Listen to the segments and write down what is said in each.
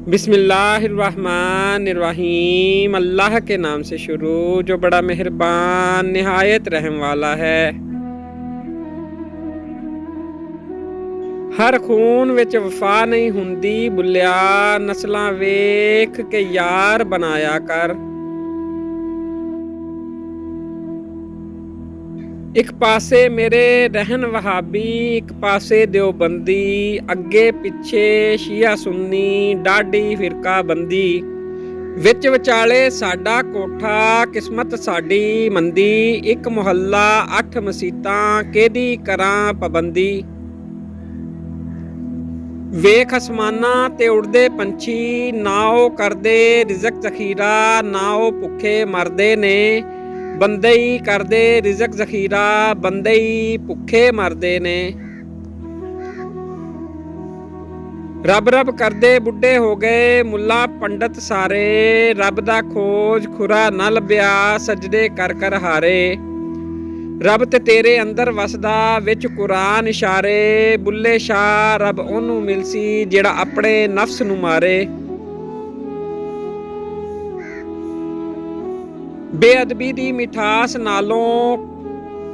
बिस्मिल्लाहिर्रहमानिर्रहीम। अल्लाह के नाम से शुरू जो बड़ा मेहरबान निहायत रहम वाला है। हर खून विच वफा नहीं हुंदी बुलिया, नस्लां वेख के यार बनाया कर। एक पासे मेरे रहन वहाबी, एक पासे देवबंदी, अगे पिछे शिया सुन्नी, डाढ़ी फिरका बंदी। विच विचाले साडा कोठा, किस्मत साडी मंदी। एक मुहल्ला 8 मसीतां, केदी करां पाबंदी। वेख आसमानां ते उड़दे पंछी, ना ओ करदे रिज़क ज़खीरा, ना ओ भुखे मरदे ने। बंदे ही करदे रिज़क ज़खीरा, बंदे ही भुखे मरदे ने। रब रब करदे बुढ़े हो गए मुल्ला पंडित सारे। रब दा खोज खुरा न लभ्या, सजदे कर कर हारे। रब ते तेरे अंदर वसदा, विच कुरान इशारे। बुल्ले शाह रब ओनू मिलसी जेड़ा अपने नफ्स नू मारे। बेअदबी दी मिठास नालों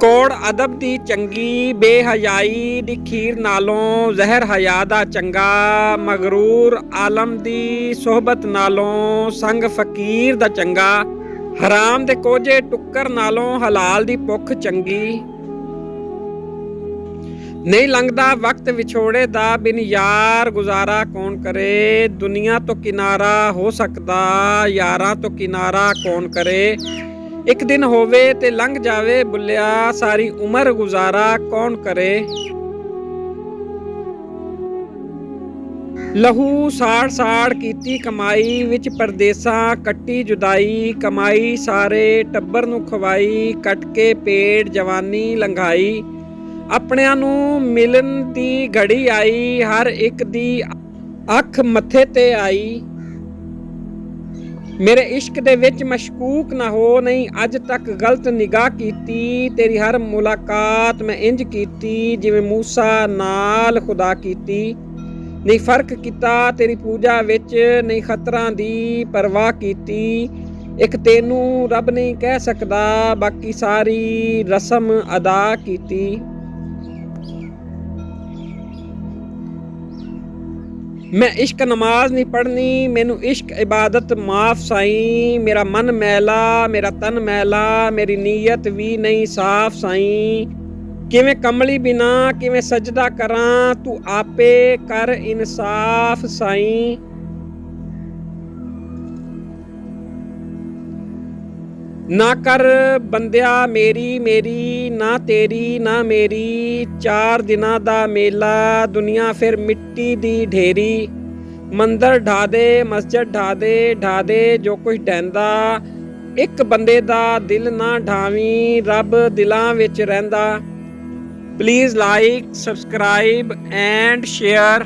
कोड़ अदब दी चंगी। बेहयाई दी खीर नालों जहर हया दा चंगा। मगरूर आलम दी सोहबत नालों संग फकीर दा चंगा। हराम दे कोजे टुक्कर नालों हलाल दी भुख चंगी। नहीं लंघदा वक्त विछोड़े दा, बिन यार गुजारा कौन करे। दुनिया तो किनारा हो सकदा, यारां तो किनारा कौन करे। एक दिन होवे ते लंघ जावे बुलिया, सारी उम्र गुजारा कौन करे। लहू साड़ साड़ कीती कमाई, विच परदेसां कट्टी जुदाई। कमाई सारे टब्बर नू खवाई, कट के पेट जवानी लंघाई। अपनियां नू मिलन दी घड़ी आई, हर एक दी अख मथे ते आई। मेरे इश्क दे विच मशकूक ना हो, नहीं अज तक गलत निगाह कीती। तेरी हर मुलाकात मैं इंज कीती, जिवें मूसा नाल खुदा कीती। नहीं फर्क किता तेरी पूजा विच, नहीं खतरां दी परवाह कीती। एक तेनू रब नहीं कह सकदा, बाकी सारी रस्म अदा कीती। मैं इश्क नमाज नहीं पढ़नी, मैनू इश्क इबादत माफ साईं। मेरा मन मैला मेरा तन मैला, मेरी नीयत भी नहीं साफ साईं। किवें कमली बिना किवें सजदा करां, तू आपे कर इंसाफ साईं। ना कर बंदिया मेरी मेरी, ना तेरी ना मेरी। 4 दिनां दा मेला, दुनिया फिर मिट्टी दी ढेरी। मंदिर ढा दे मस्जिद ढा दे जो कुछ ढैंदा। एक बंदे दा दिल ना ढावी, रब दिलां विच रहिंदा। Please like subscribe and share.